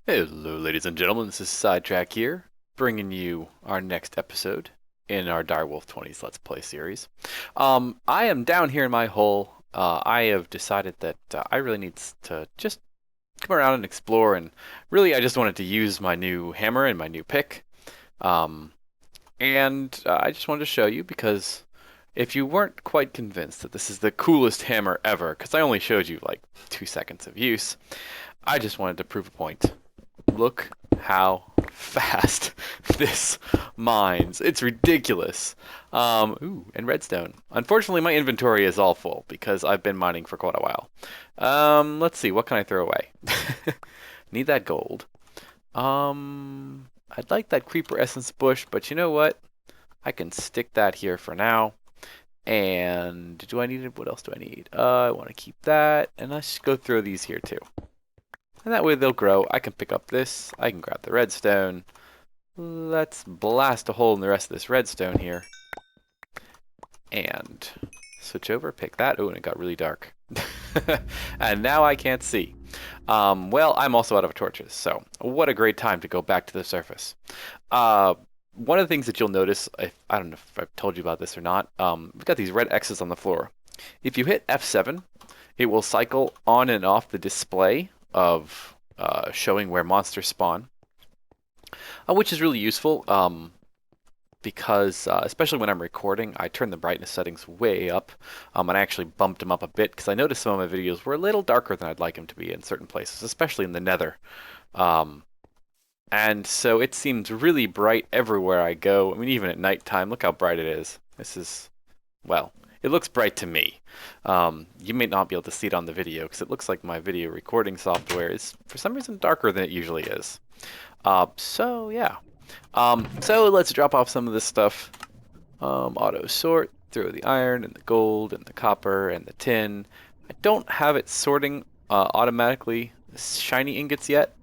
Hello, ladies and gentlemen. This is Sidetrack here, bringing you our next episode in our DireWolf20's Let's Play series. I am down here in my hole. I have decided that I really need to just come around and explore, and really I just wanted to use my new hammer and my new pick. Um, and I just wanted to show you because if you weren't quite convinced that this is the coolest hammer ever, because I only showed you like 2 seconds of use, I just wanted to prove a point. Look how fast this mines. It's ridiculous. Ooh, and redstone. Unfortunately, my inventory is all full because I've been mining for quite a while. Let's see, what can I throw away? Need that gold. I'd like that creeper essence bush, but you know what? I can stick that here for now. And do I need it? What else do I need? I want to keep that, and let's go throw these here too. And that way they'll grow. I can pick up this. I can grab the redstone. Let's blast a hole in the rest of this redstone here. And switch over, pick that. Oh, and it got really dark. And now I can't see. Well, I'm also out of torches, so what a great time to go back to the surface. One of the things that you'll notice, I don't know if I've told you about this or not, we've got these red X's on the floor. If you hit F7, it will cycle on and off the display of showing where monsters spawn, which is really useful because especially when I'm recording, I turn the brightness settings way up, and I actually bumped them up a bit because I noticed some of my videos were a little darker than I'd like them to be in certain places, especially in the Nether. And so it seems really bright everywhere I go. I mean, even at nighttime, look how bright it is. This is, well, it looks bright to me. You may not be able to see it on the video because it looks like my video recording software is for some reason darker than it usually is. So yeah. So let's drop off some of this stuff. Auto sort, throw the iron and the gold and the copper and the tin. I don't have it sorting automatically shiny ingots yet.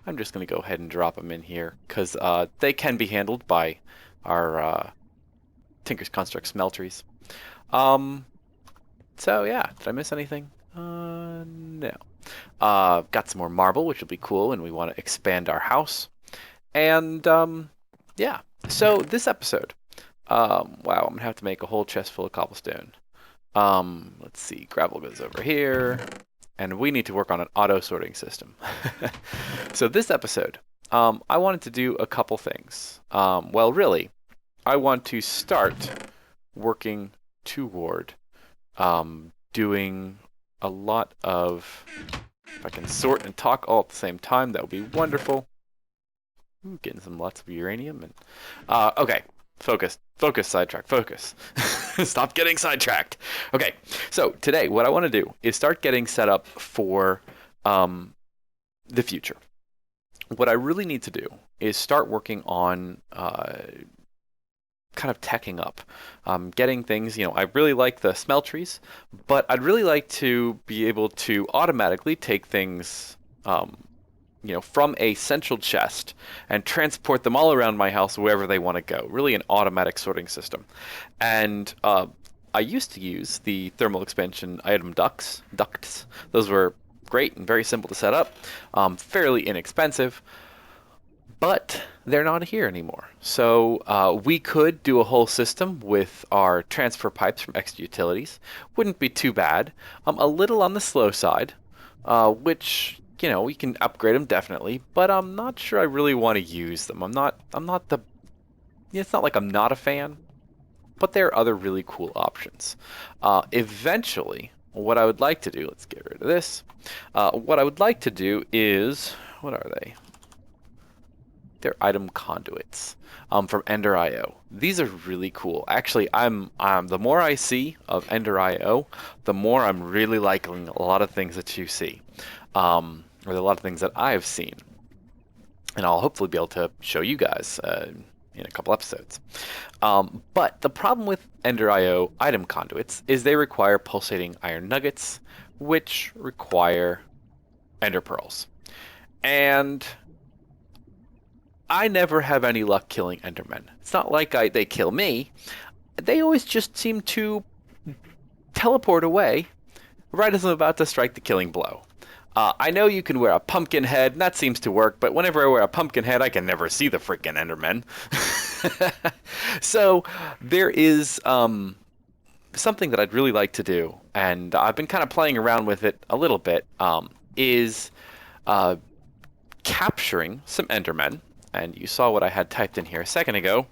I'm just going to go ahead and drop them in here because they can be handled by our Tinker's Construct smelteries. So yeah, did I miss anything? No. Got some more marble, which will be cool, and we want to expand our house. And yeah, so this episode, wow, I'm gonna have to make a whole chest full of cobblestone. Let's see, gravel goes over here, and we need to work on an auto sorting system. So this episode, I wanted to do a couple things. Well, really, I want to start working toward doing a lot of, if I can sort and talk all at the same time, that would be wonderful. Ooh, getting some lots of uranium. And okay, focus, sidetrack, focus. Stop getting sidetracked. Okay, so today what I want to do is start getting set up for the future. What I really need to do is start working on kind of teching up, getting things, I really like the smelteries, but I'd really like to be able to automatically take things, from a central chest and transport them all around my house wherever they want to go. Really an automatic sorting system. And I used to use the thermal expansion item ducts. Those were great and very simple to set up, fairly inexpensive. But they're not here anymore. So we could do a whole system with our transfer pipes from X Utilities. Wouldn't be too bad. A little on the slow side, which, we can upgrade them definitely, but I'm not sure I really want to use them. It's not like I'm not a fan, but there are other really cool options. Eventually, what I would like to do, let's get rid of this. What I would like to do is, what are they? They're item conduits from Ender.io. These are really cool. Actually, I'm the more I see of Ender.io, the more I'm really liking a lot of things that you see, or a lot of things that I've seen, and I'll hopefully be able to show you guys in a couple episodes. But the problem with Ender.io item conduits is they require pulsating iron nuggets, which require ender pearls, and I never have any luck killing Endermen. It's not like they kill me. They always just seem to teleport away right as I'm about to strike the killing blow. I know you can wear a pumpkin head, and that seems to work, but whenever I wear a pumpkin head, I can never see the freaking Endermen. So there is something that I'd really like to do, and I've been kind of playing around with it a little bit, is uh, capturing some Endermen. And you saw what I had typed in here a second ago.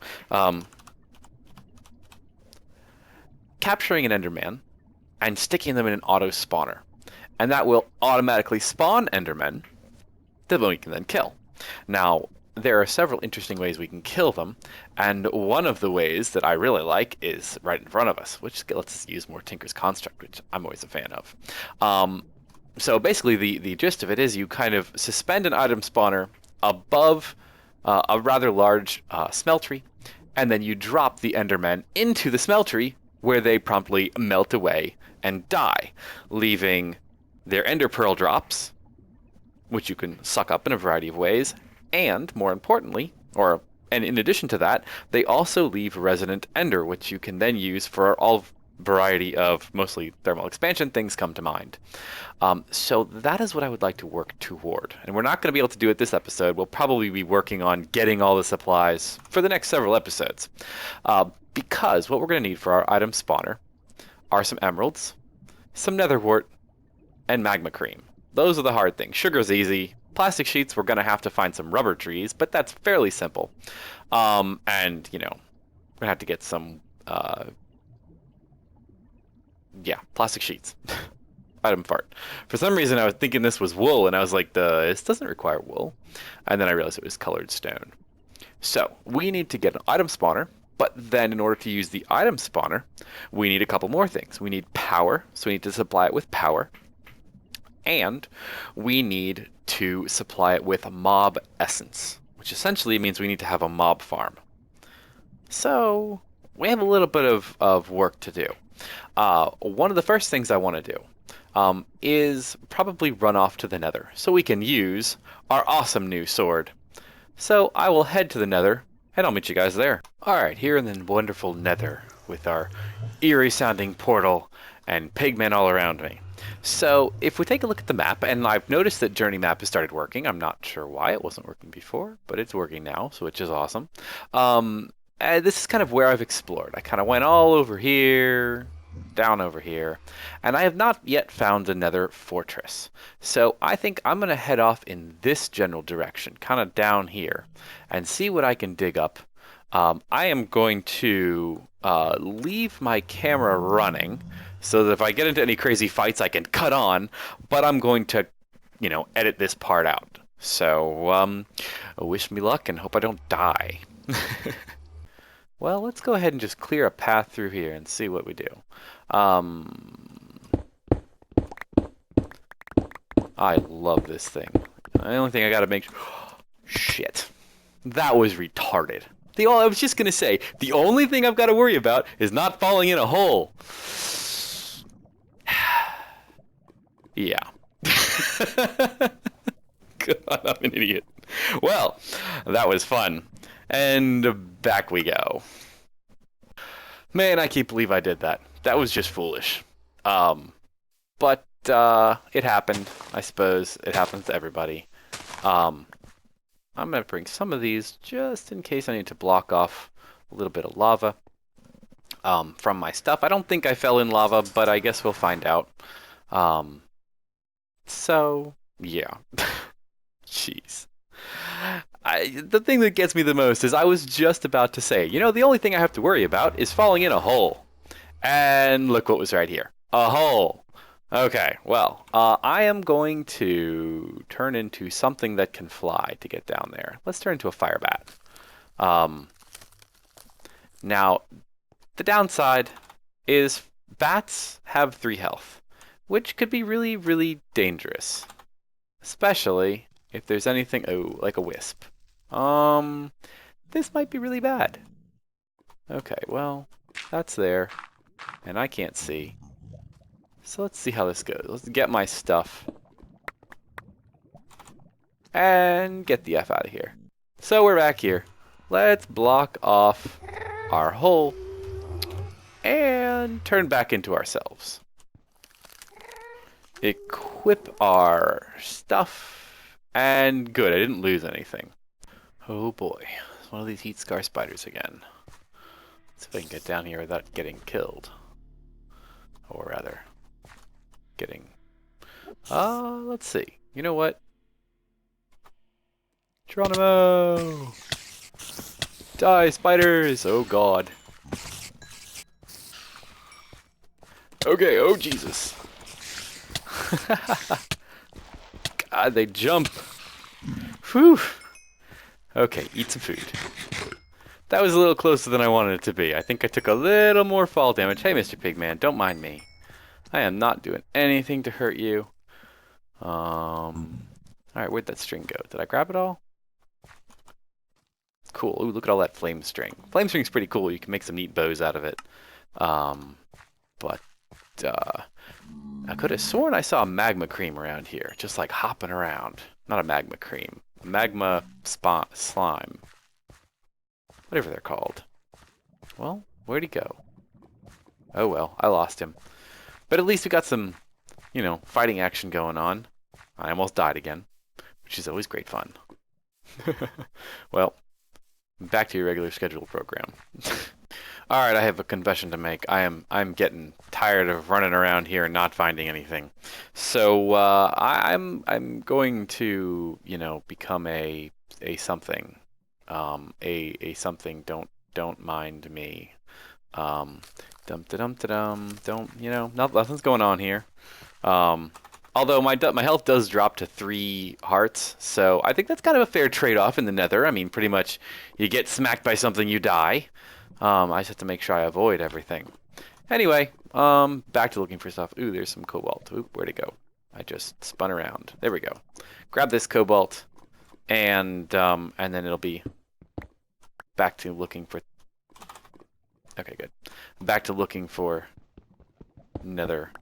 Capturing an Enderman and sticking them in an auto spawner. And that will automatically spawn Endermen that we can then kill. Now, there are several interesting ways we can kill them, and one of the ways that I really like is right in front of us, which lets us use more Tinker's Construct, which I'm always a fan of. So basically, the gist of it is you kind of suspend an item spawner above a rather large smeltery, and then you drop the Endermen into the smeltery, where they promptly melt away and die, leaving their Ender Pearl drops, which you can suck up in a variety of ways, and more importantly, and in addition to that, they also leave Resident Ender, which you can then use for all variety of mostly thermal expansion things come to mind. So that is what I would like to work toward. And we're not going to be able to do it this episode. We'll probably be working on getting all the supplies for the next several episodes. Because what we're going to need for our item spawner are some emeralds, some nether wart, and magma cream. Those are the hard things. Sugar's easy. Plastic sheets, we're going to have to find some rubber trees, but that's fairly simple. And, you know, we're going to have to get some, plastic sheets. Item fart. For some reason, I was thinking this was wool, and I was like, this doesn't require wool. And then I realized it was colored stone. So, we need to get an item spawner, but then in order to use the item spawner, we need a couple more things. We need power, so we need to supply it with power. And we need to supply it with mob essence, which essentially means we need to have a mob farm. So, we have a little bit of work to do. One of the first things I want to do is probably run off to the Nether so we can use our awesome new sword. So I will head to the Nether and I'll meet you guys there. Alright, here in the wonderful Nether with our eerie sounding portal and pigmen all around me. So if we take a look at the map, and I've noticed that Journey Map has started working. I'm not sure why it wasn't working before, but it's working now, so which is awesome. This is kind of where I've explored. I kind of went all over here, down over here, and I have not yet found the Nether fortress. So I think I'm going to head off in this general direction, kind of down here, and see what I can dig up. I am going to leave my camera running so that if I get into any crazy fights I can cut on, but I'm going to, you know, edit this part out. So wish me luck and hope I don't die. Well, let's go ahead and just clear a path through here and see what we do. I love this thing. The only thing I gotta make shit. That was retarded. I was just gonna say, the only thing I've got to worry about is not falling in a hole. Yeah. God, I'm an idiot. Well, that was fun. And back we go. Man, I can't believe I did that. That was just foolish. But it happened, I suppose. It happens to everybody. I'm going to bring some of these just in case I need to block off a little bit of lava from my stuff. I don't think I fell in lava, but I guess we'll find out. So, yeah. Jeez. The thing that gets me the most is I was just about to say, you know, the only thing I have to worry about is falling in a hole. And look what was right here. A hole. Okay, well, I am going to turn into something that can fly to get down there. Let's turn into a fire bat. Now, the downside is bats have 3 health, which could be really, really dangerous. Especially if there's anything, like a wisp. This might be really bad. Okay, well, that's there, and I can't see. So let's see how this goes. Let's get my stuff. And get the F out of here. So we're back here. Let's block off our hole and turn back into ourselves. equip our stuff, and good, I didn't lose anything. Oh boy, it's one of these heat scar spiders again. Let's see if I can get down here without getting killed. Or rather, getting... let's see. You know what? Geronimo! Die, spiders! Oh god. Okay, oh Jesus. God, they jump. Whew. Okay, eat some food. That was a little closer than I wanted it to be. I think I took a little more fall damage. Hey, Mr. Pigman, don't mind me. I am not doing anything to hurt you. Alright, where'd that string go? Did I grab it all? Cool. Ooh, look at all that flame string. Flame string's pretty cool. You can make some neat bows out of it. But I could have sworn I saw a magma cream around here, just like hopping around. Not a magma cream. A magma slime. Whatever they're called. Well, where'd he go? Oh well, I lost him. But at least we got some, you know, fighting action going on. I almost died again, which is always great fun. Well, back to your regular scheduled program. Alright, I have a confession to make. I'm getting tired of running around here and not finding anything. So I'm going to, you know, become a something. A something. Don't mind me. Dum da dum da dum. Don't, you know, nothing's going on here. Although my health does drop to 3 hearts, so I think that's kind of a fair trade-off in the Nether. I mean, pretty much, you get smacked by something, you die. I just have to make sure I avoid everything. Anyway, back to looking for stuff. Ooh, there's some cobalt. Oop, where'd it go? I just spun around. There we go. Grab this cobalt, and then it'll be back to looking for... Okay, good. Back to looking for Nether.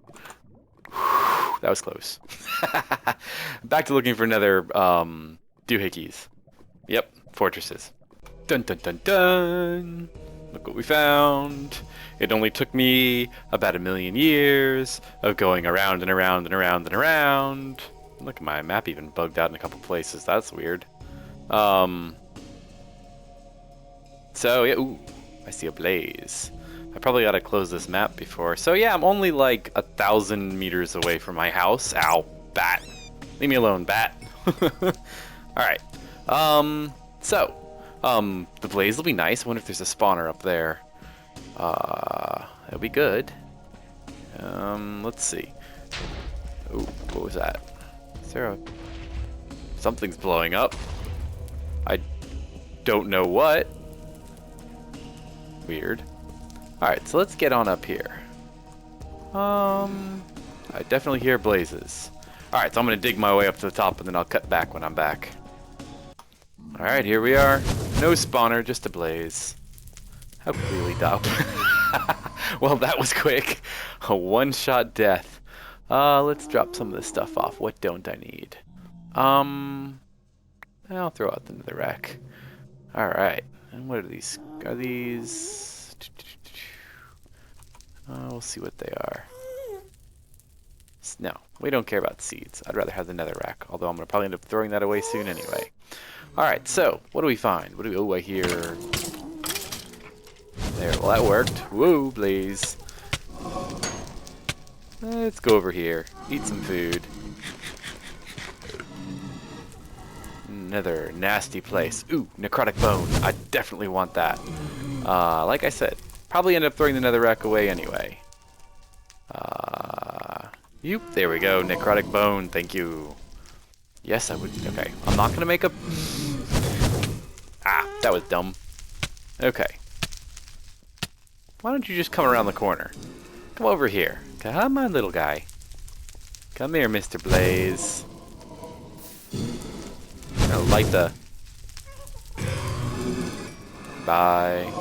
That was close. Back to looking for Nether doohickeys. Yep, fortresses. Dun dun dun dun! Look what we found. It only took me about 1,000,000 years of going around and around and around and around. Look at my map even bugged out in a couple places. That's weird. So yeah, ooh, I see a blaze. I probably gotta close this map before. So yeah, I'm only like 1,000 meters away from my house. Ow, bat. Leave me alone, bat. Alright. The blaze will be nice. I wonder if there's a spawner up there. That'll be good. Let's see. Ooh, what was that? Is there a... Something's blowing up. I don't know what. Weird. Alright, so let's get on up here. I definitely hear blazes. Alright, so I'm gonna dig my way up to the top and then I'll cut back when I'm back. Alright, here we are. No spawner, just a blaze. How clearly dumb. Well, that was quick. A one-shot death. Let's drop some of this stuff off. What don't I need? I'll throw out the netherrack. Alright. And what are these? Are these... we'll see what they are. No, we don't care about seeds. I'd rather have the netherrack, although I'm going to probably end up throwing that away soon anyway. Alright, so, what do we find? What do we... Oh, I hear... There, well that worked. Whoa, blaze. Let's go over here. Eat some food. Another nasty place. Ooh, necrotic bone. I definitely want that. Like I said, probably end up throwing the netherrack away anyway. Yoop, there we go. Necrotic bone, thank you. Yes, I would. Okay, I'm not gonna make a... Ah, that was dumb. Okay. Why don't you just come around the corner? Come over here. Come on, little guy. Come here, Mr. Blaze. Gonna light the... Bye.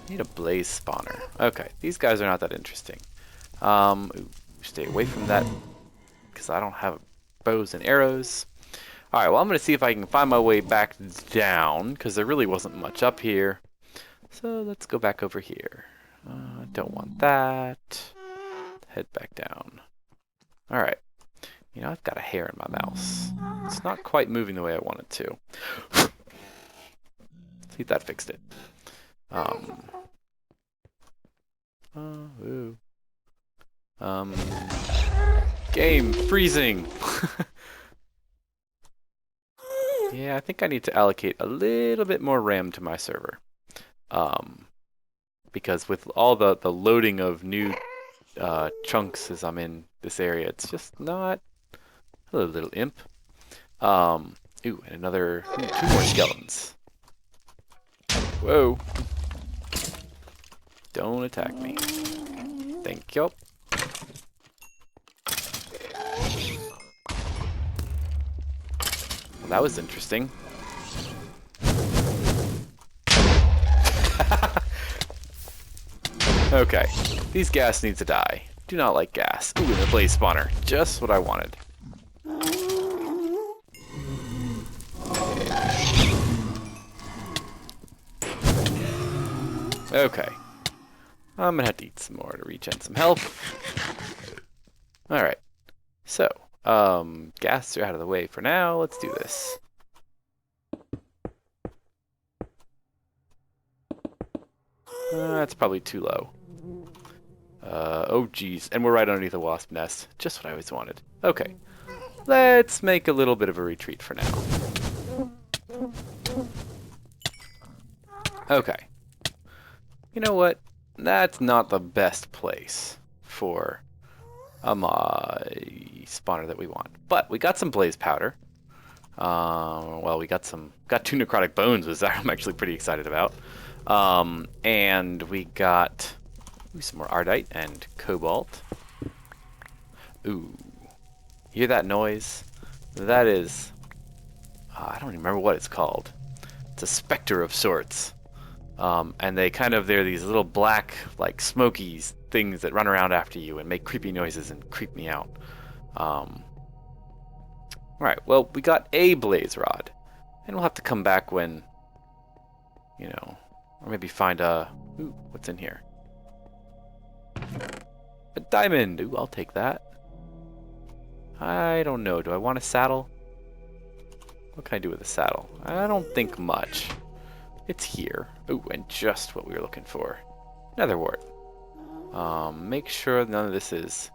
Need a blaze spawner. Okay, these guys are not that interesting. Ooh, stay away from that because I don't have bows and arrows. Alright, well I'm going to see if I can find my way back down because there really wasn't much up here. So let's go back over here. Don't want that. Head back down. Alright. You know, I've got a hair in my mouse. It's not quite moving the way I want it to. See if that fixed it. Ooh. Game freezing. Yeah, I think I need to allocate a little bit more RAM to my server. Because with all the loading of new chunks as I'm in this area, it's just not. Hello, little imp. Ooh, and another 2 more skeletons. Whoa. Don't attack me. Thank you. Well, that was interesting. Okay, these gas needs to die. Do not like gas. Ooh, and a blaze spawner. Just what I wanted. Okay. I'm gonna have to eat some more to regen some health. Alright. So, gas are out of the way for now. Let's do this. That's probably too low. Oh geez, and we're right underneath the wasp nest. Just what I always wanted. Okay, let's make a little bit of a retreat for now. Okay. You know what? That's not the best place for a spawner that we want. But we got some blaze powder. Well, we got 2 necrotic bones, which I'm actually pretty excited about. And we got some more ardite and cobalt. Ooh, hear that noise? That is, I don't even remember what it's called. It's a specter of sorts. And they're these little black, like smokies things that run around after you and make creepy noises and creep me out. Right, well, we got a blaze rod, and we'll have to come back when, you know, or maybe find a, ooh, what's in here? A diamond! Ooh, I'll take that. I don't know, do I want a saddle? What can I do with a saddle? I don't think much. It's here. Ooh, and just what we were looking for. Nether wart. Make sure none of this is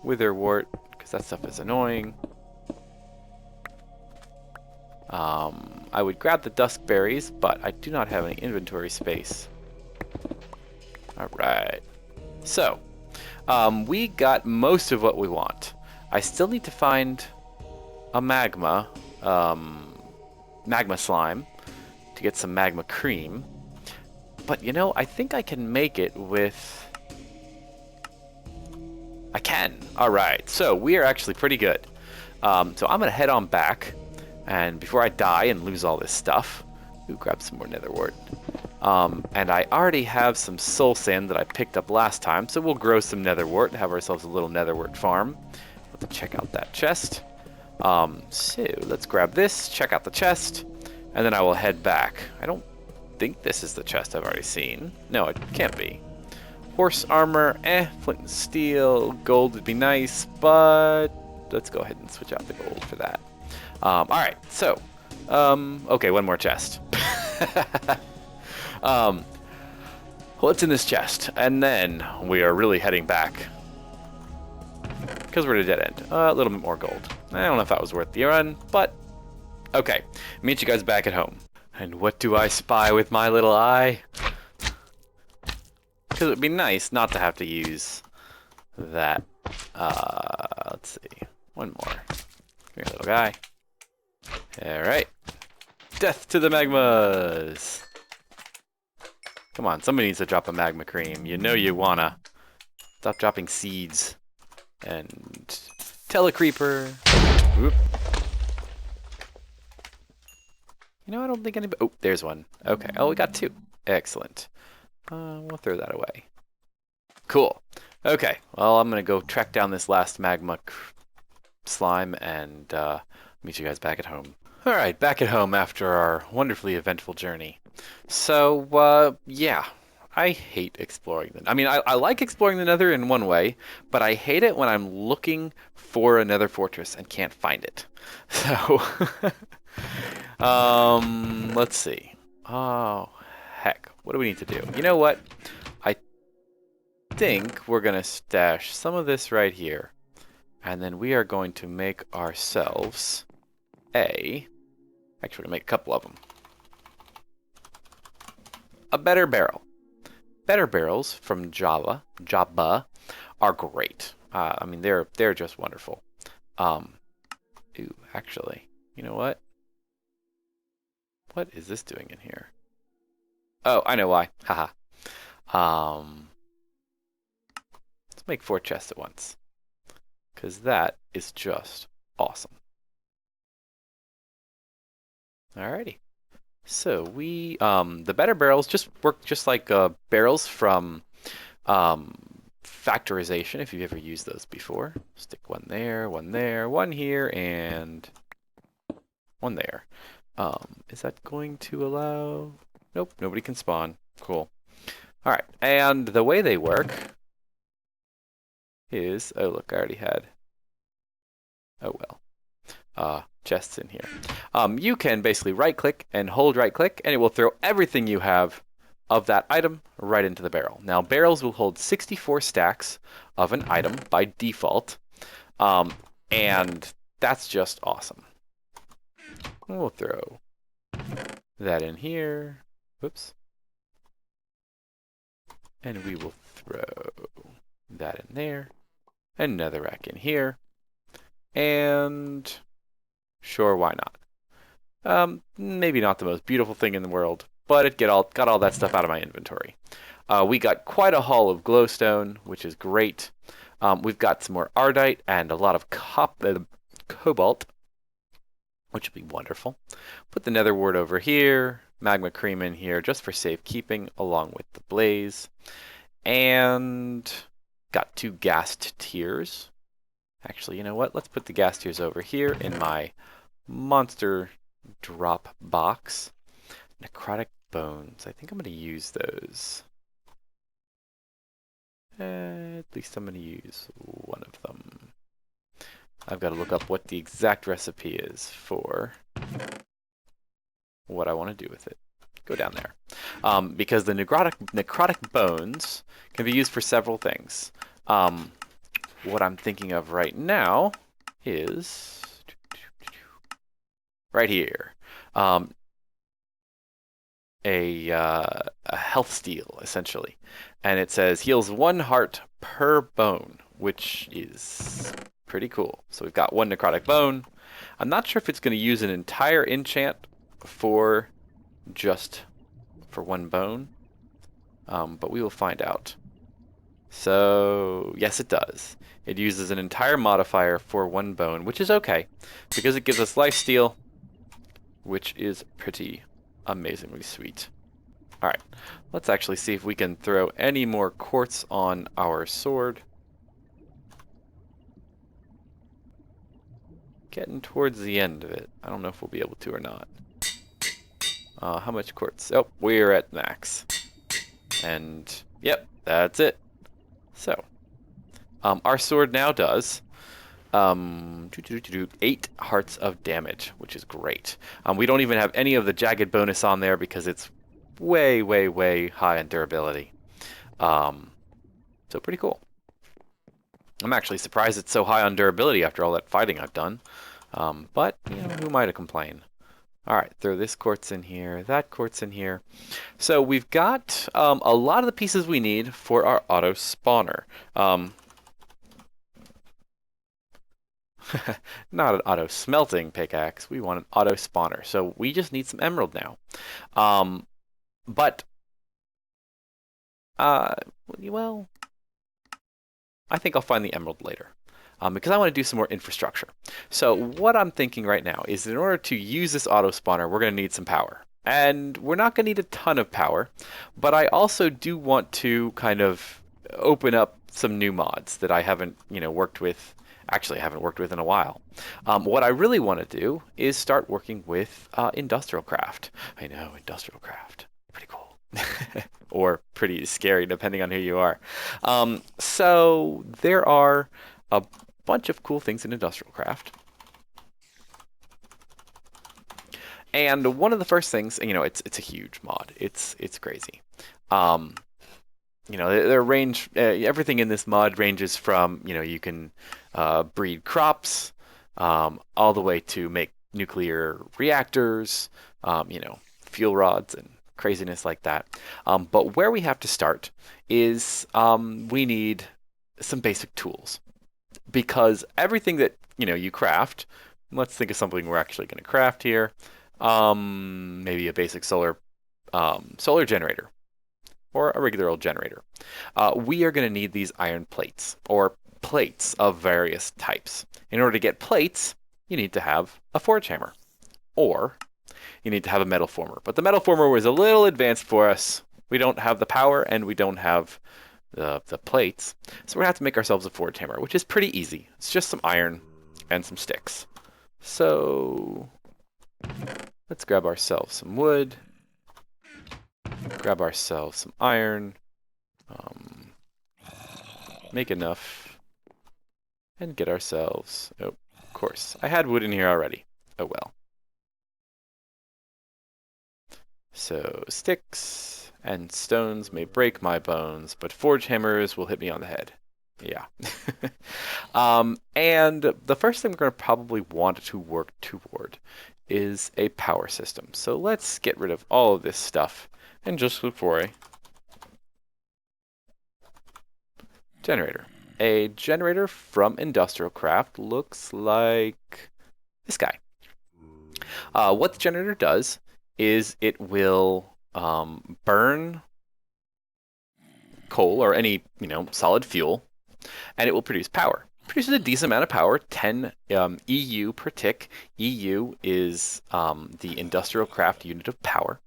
wither wart, because that stuff is annoying. I would grab the dusk berries, but I do not have any inventory space. Alright. So, we got most of what we want. I still need to find a magma slime to get some magma cream. But you know, I think I can make it with... I can! Alright, so we are actually pretty good. So I'm going to head on back. And before I die and lose all this stuff, ooh, grab some more nether wart. And I already have some soul sand that I picked up last time, so we'll grow some nether wart and have ourselves a little nether wart farm. Let's check out that chest. So let's grab this, check out the chest, and then I will head back. I don't think this is the chest I've already seen. No, it can't be. Horse armor, flint and steel, gold would be nice, but let's go ahead and switch out the gold for that. Alright, so, okay, one more chest. What's in this chest? And then we are really heading back. Because we're at a dead end. A little bit more gold. I don't know if that was worth the run, but okay. Meet you guys back at home. And what do I spy with my little eye? Because it would be nice not to have to use that. Let's see. One more. Come here, little guy. Alright. Death to the magmas! Come on, somebody needs to drop a magma cream. You know you wanna. Stop dropping seeds. And... Telecreeper! Whoop. You know, I don't think anybody... Oh, there's one. Okay. Oh, we got 2. Excellent. We'll throw that away. Cool. Okay. Well, I'm gonna go track down this last magma slime and meet you guys back at home. Alright, back at home after our wonderfully eventful journey. So, yeah. I hate exploring the. I mean, I like exploring the Nether in one way, but I hate it when I'm looking for a Nether fortress and can't find it. So, let's see. Oh, heck. What do we need to do? You know what? I think we're gonna stash some of this right here, and then we are going to make ourselves a. Actually, we're gonna make a couple of them. A better barrel. Better barrels from Java, are great. I mean, they're just wonderful. Ooh, actually, you know what? What is this doing in here? Oh, I know why. Haha. Let's make 4 chests at once, because that is just awesome. Alrighty. So the better barrels just work just like barrels from factorization, if you've ever used those before. Stick one there, one here, and one there. Is that going to allow? Nope, nobody can spawn. Cool. All right, and the way they work is, oh look, I already had. Oh well. Chests in here. You can basically right-click and hold right-click, and it will throw everything you have of that item right into the barrel. Now, barrels will hold 64 stacks of an item by default, and that's just awesome. We'll throw that in here. Whoops. And we will throw that in there. Another rack in here. And sure, why not? Maybe not the most beautiful thing in the world, but it got all that stuff out of my inventory. We got quite a haul of glowstone, which is great. We've got some more ardite and a lot of cobalt, which will be wonderful. Put the nether wart over here, magma cream in here just for safekeeping along with the blaze. And got 2 ghast tears. Actually, you know what? Let's put the ghast tears over here in my monster drop box. Necrotic bones. I think I'm going to use those. At least I'm going to use one of them. I've got to look up what the exact recipe is for what I want to do with it. Go down there. Because the necrotic bones can be used for several things. What I'm thinking of right now is right here. A health steal, essentially. And it says heals 1 heart per bone, which is pretty cool. So we've got 1 necrotic bone. I'm not sure if it's going to use an entire enchant for just for 1 bone, but we will find out. So yes, it does. It uses an entire modifier for 1 bone, which is okay, because it gives us lifesteal, which is pretty amazingly sweet. Alright, let's actually see if we can throw any more quartz on our sword. Getting towards the end of it. I don't know if we'll be able to or not. How much quartz? Oh, we're at max. And, yep, that's it. So, our sword now does 8 hearts of damage, which is great. We don't even have any of the jagged bonus on there because it's way, way, way high in durability. So pretty cool. I'm actually surprised it's so high on durability after all that fighting I've done. But, you know, who am I to complain? Alright, throw this quartz in here, that quartz in here. So we've got a lot of the pieces we need for our auto spawner. Not an auto smelting pickaxe, we want an auto spawner. So we just need some emerald now. Well, I think I'll find the emerald later. Because I want to do some more infrastructure. So what I'm thinking right now is in order to use this auto spawner, we're going to need some power. And we're not going to need a ton of power, but I also do want to kind of open up some new mods that I haven't, worked with. Actually, I haven't worked with in a while. What I really want to do is start working with industrial craft. I know, industrial craft. Pretty cool. or pretty scary depending on who you are. So there are a bunch of cool things in industrial craft. And one of the first things, it's a huge mod. It's crazy. Um, there range everything in this mod ranges from you can breed crops, all the way to make nuclear reactors, fuel rods and craziness like that. But where we have to start is we need some basic tools because everything that you craft. Let's think of something we're actually going to craft here. Maybe a basic solar generator or a regular old generator. We are going to need these iron plates or plates of various types. In order to get plates, you need to have a forge hammer or you need to have a metal former. But the metal former was a little advanced for us. We don't have the power and we don't have the plates. So we're going to have to make ourselves a forge hammer, which is pretty easy. It's just some iron and some sticks. So let's grab ourselves some wood, grab ourselves some iron, make enough, and get ourselves... Oh, of course. I had wood in here already. Oh well. So sticks and stones may break my bones, but forge hammers will hit me on the head. Yeah. And the first thing we're going to probably want to work toward is a power system. So let's get rid of all of this stuff and just look for a generator. A generator from Industrial Craft looks like this guy. What the generator does is it will burn coal or any solid fuel, and it will produce power. Produces a decent amount of power, 10 EU per tick. EU is the Industrial Craft unit of power.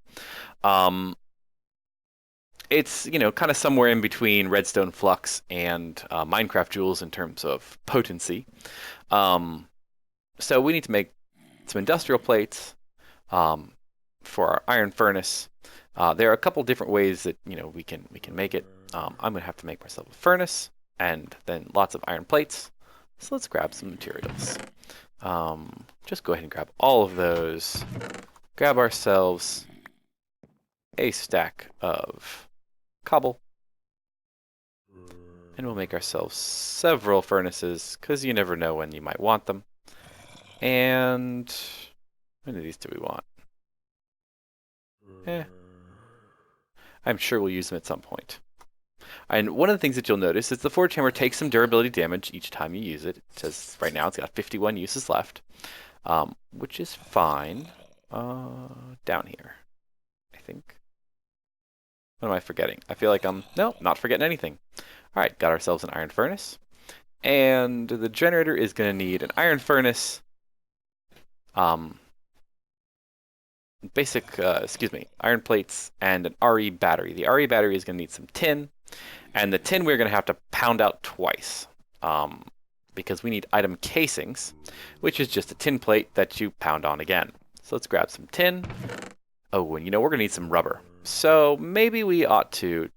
It's kind of somewhere in between Redstone Flux and Minecraft Joules in terms of potency. So we need to make some industrial plates for our iron furnace. There are a couple different ways that we can make it. I'm gonna have to make myself a furnace and then lots of iron plates. So let's grab some materials. Just go ahead and grab all of those. Grab ourselves a stack of cobble. And we'll make ourselves several furnaces, because you never know when you might want them. And how many of these do we want? I'm sure we'll use them at some point. And one of the things that you'll notice is the forge hammer takes some durability damage each time you use it. It says right now it's got 51 uses left, which is fine. Down here, I think. What am I forgetting? I feel like no, not forgetting anything. All right, got ourselves an iron furnace. And the generator is going to need an iron furnace, iron plates, and an RE battery. The RE battery is going to need some tin, and the tin we're going to have to pound out twice, because we need item casings, which is just a tin plate that you pound on again. So let's grab some tin. Oh, and we're going to need some rubber. So maybe we ought to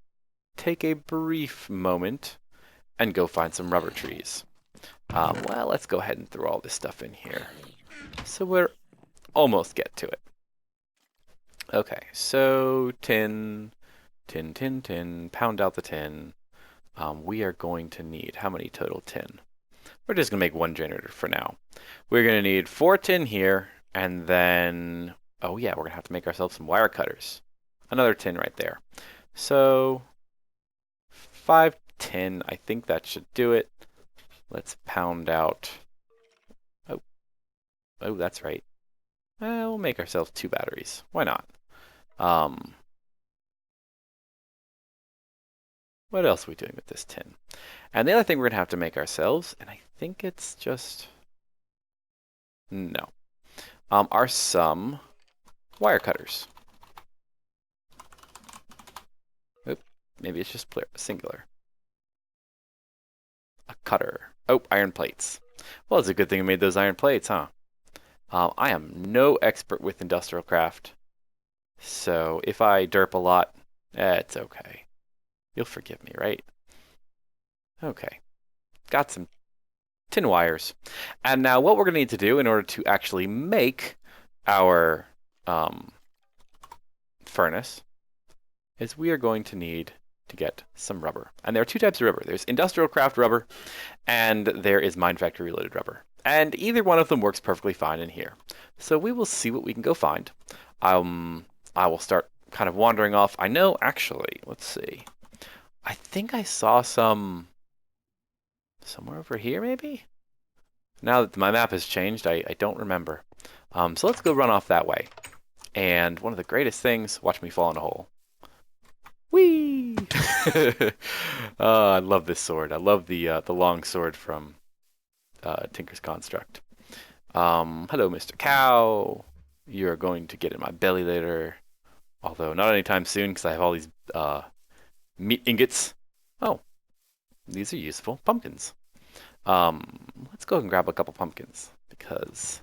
take a brief moment and go find some rubber trees. Well, let's go ahead and throw all this stuff in here. So we're almost get to it. Okay, so tin, pound out the tin. We are going to need how many total tin? We're just going to make one generator for now. We're going to need 4 tin here, and then, oh yeah, we're going to have to make ourselves some wire cutters. Another tin right there. So 5 tin, I think that should do it. Let's pound out. Oh, that's right. We'll make ourselves 2 batteries. Why not? What else are we doing with this tin? And the other thing we're going to have to make ourselves, and I think it's just... No. Are some wire cutters. Oop, maybe it's just singular. A cutter. Oh, iron plates. Well, it's a good thing we made those iron plates, huh? I am no expert with industrial craft. So if I derp a lot, It's okay. You'll forgive me, right? Okay. Got some tin wires. And now what we're going to need to do in order to actually make our furnace is we are going to need to get some rubber. And there are two types of rubber. There's industrial craft rubber, and there is mine factory loaded rubber. And either one of them works perfectly fine in here. So we will see what we can go find. I will start kind of wandering off. I know, actually, let's see. I think I saw some somewhere over here, maybe? Now that my map has changed, I don't remember. So let's go run off that way. And one of the greatest things, watch me fall in a hole. Whee! I love this sword. I love the long sword from Tinker's Construct. Hello, Mr. Cow. You're going to get in my belly later. Although not anytime soon, because I have all these meat ingots. Oh, these are useful. Pumpkins. Let's go and grab a couple pumpkins, because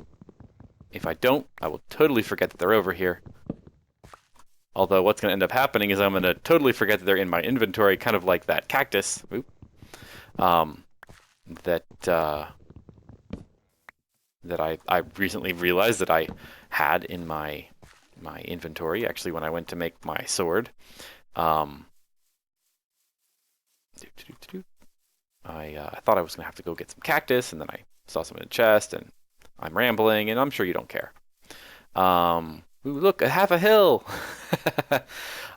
if I don't, I will totally forget that they're over here. Although what's going to end up happening is I'm going to totally forget that they're in my inventory, kind of like that cactus. Oop. That I recently realized that I had in my inventory, actually, when I went to make my sword. I thought I was going to have to go get some cactus, and then I saw some in a chest, and I'm rambling, and I'm sure you don't care. Ooh, look, half a hill!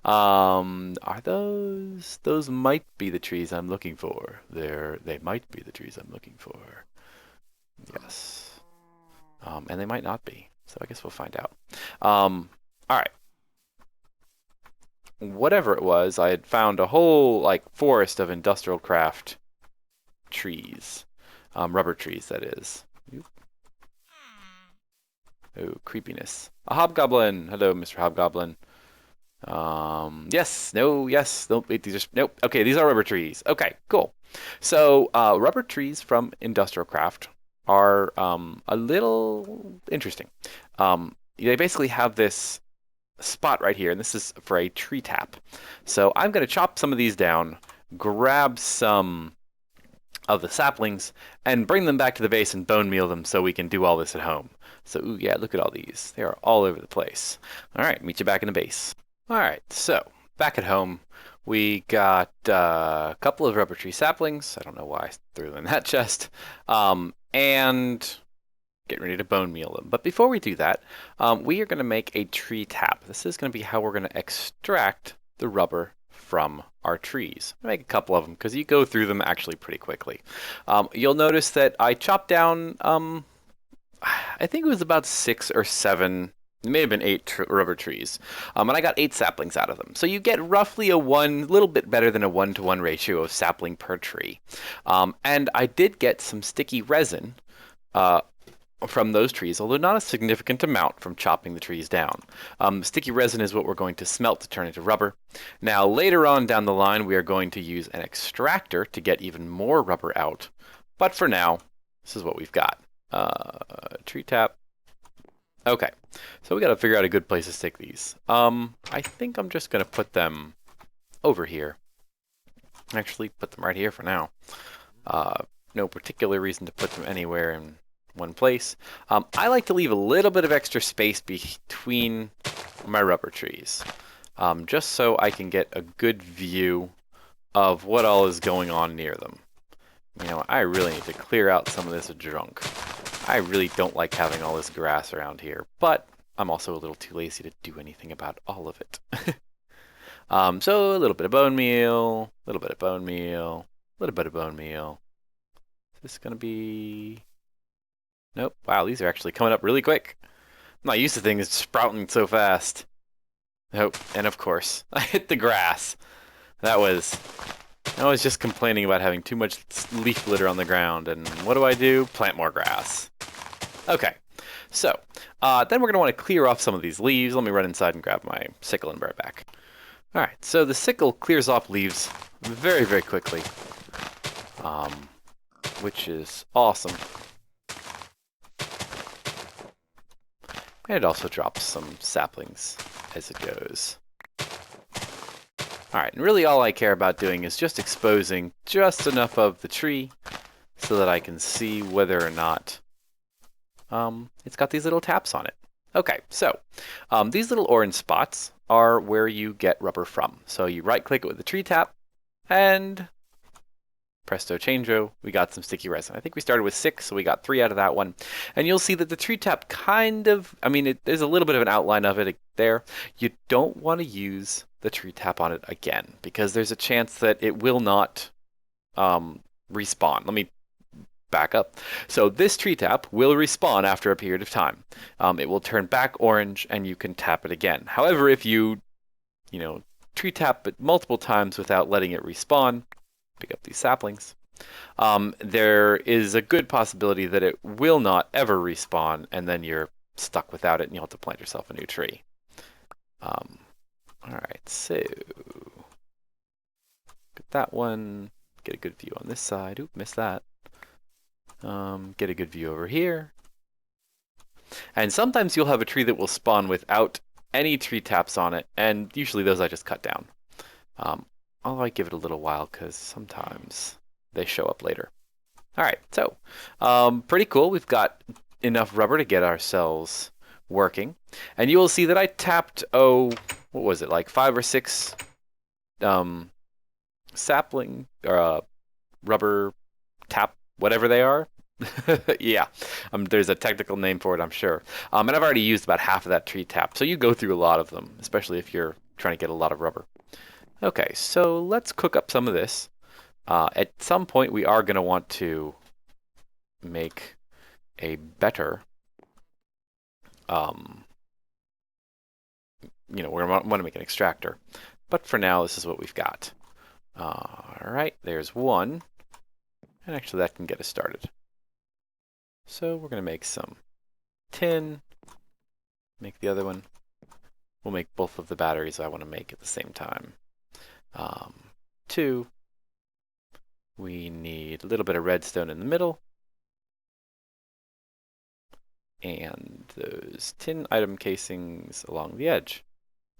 Are those? Those might be the trees I'm looking for. They might be the trees I'm looking for. Yes. And they might not be, so I guess we'll find out. Alright. Whatever it was, I had found a whole, like, forest of industrial craft trees. Rubber trees, that is. Oh, creepiness. A hobgoblin! Hello, Mr. Hobgoblin. Yes, no, yes, nope, these are, nope. Okay, these are rubber trees. Okay, cool. So, rubber trees from industrial craft are a little interesting. They basically have this spot right here, and this is for a tree tap. So I'm going to chop some of these down, grab some of the saplings, and bring them back to the base and bone meal them so we can do all this at home. So, ooh, yeah, look at all these. They are all over the place. All right, meet you back in the base. All right, so back at home, we got a couple of rubber tree saplings. I don't know why I threw them in that chest. And getting ready to bone meal them. But before we do that, we are going to make a tree tap. This is going to be how we're going to extract the rubber from our trees. I'll make a couple of them because you go through them actually pretty quickly. You'll notice that I chopped down, I think it was about 6 or 7, it may have been 8 rubber trees, and I got 8 saplings out of them. So you get roughly a little bit better than a 1-to-1 ratio of sapling per tree. And I did get some sticky resin from those trees, although not a significant amount from chopping the trees down. Sticky resin is what we're going to smelt to turn into rubber. Now, later on down the line, we are going to use an extractor to get even more rubber out. But for now, this is what we've got. Tree tap. Okay, so we got to figure out a good place to stick these. I think I'm just going to put them over here. Actually, put them right here for now. No particular reason to put them anywhere in one place. I like to leave a little bit of extra space between my rubber trees, just so I can get a good view of what all is going on near them. You know, I really need to clear out some of this junk. I really don't like having all this grass around here, but I'm also a little too lazy to do anything about all of it. So a little bit of bone meal, a little bit of bone meal, a little bit of bone meal. Is this going to be... Nope. Wow, these are actually coming up really quick. I'm not used to things sprouting so fast. Nope. And of course, I hit the grass. I was just complaining about having too much leaf litter on the ground, and what do? Plant more grass. Okay, so then we're going to want to clear off some of these leaves. Let me run inside and grab my sickle and bear it back. Alright, so the sickle clears off leaves very, very quickly, which is awesome. And it also drops some saplings as it goes. Alright, and really all I care about doing is just exposing just enough of the tree so that I can see whether or not it's got these little taps on it. Okay, so these little orange spots are where you get rubber from. So you right click it with the tree tap and presto changeo, we got some sticky resin. I think we started with 6, so we got 3 out of that one. And you'll see that the tree tap kind of, I mean, there's a little bit of an outline of it there. You don't want to use the tree tap on it again because there's a chance that it will not respawn. Let me back up. So this tree tap will respawn after a period of time. It will turn back orange and you can tap it again. However, if you tree tap it multiple times without letting it respawn, pick up these saplings, there is a good possibility that it will not ever respawn and then you're stuck without it and you'll have to plant yourself a new tree. Alright, so get that one, get a good view on this side. Oop, missed that. Get a good view over here. And sometimes you'll have a tree that will spawn without any tree taps on it, and usually those I just cut down. I might give it a little while because sometimes they show up later. Alright, so pretty cool. We've got enough rubber to get ourselves working. And you will see that I tapped, what was it, like 5 or 6 sapling or rubber tap, whatever they are. Yeah, there's a technical name for it, I'm sure. And I've already used about half of that tree tap, so you go through a lot of them, especially if you're trying to get a lot of rubber. Okay, so let's cook up some of this. At some point, we are going to want to make a better, we're going to want to make an extractor. But for now, this is what we've got. All right, there's one. And actually, that can get us started. So we're going to make some tin, make the other one. We'll make both of the batteries I want to make at the same time. 2. We need a little bit of redstone in the middle. And those tin item casings along the edge.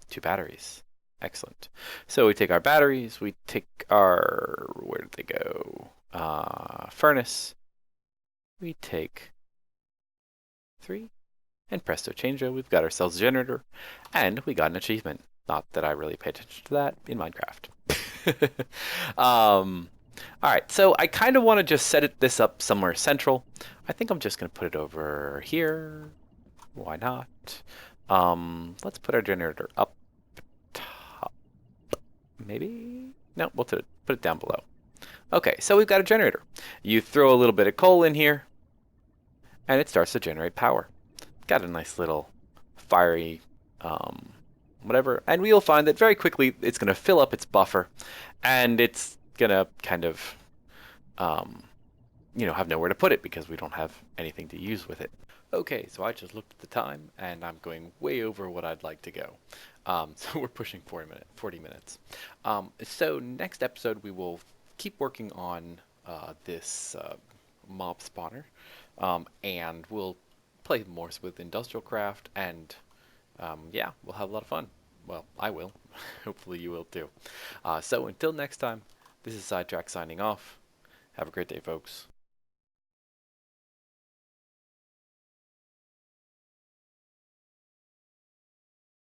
2 batteries. Excellent. So we take our batteries, we take our, where did they go? Furnace. We take 3, and presto changeo, we've got ourselves a generator, and we got an achievement. Not that I really pay attention to that in Minecraft. Alright, so I kind of want to just set this up somewhere central. I think I'm just going to put it over here. Why not? Let's put our generator up top. Maybe? No, we'll put it down below. Okay, so we've got a generator. You throw a little bit of coal in here, and it starts to generate power. Got a nice little fiery whatever, and we will find that very quickly it's going to fill up its buffer, and it's going to kind of have nowhere to put it because we don't have anything to use with it. Okay, so I just looked at the time, and I'm going way over what I'd like to go. So we're pushing 40 minutes. So next episode we will keep working on this mob spawner, and we'll play more with Industrial Craft, and yeah, we'll have a lot of fun. Well, I will. Hopefully you will too. So until next time, this is Sidetrack signing off. Have a great day, folks.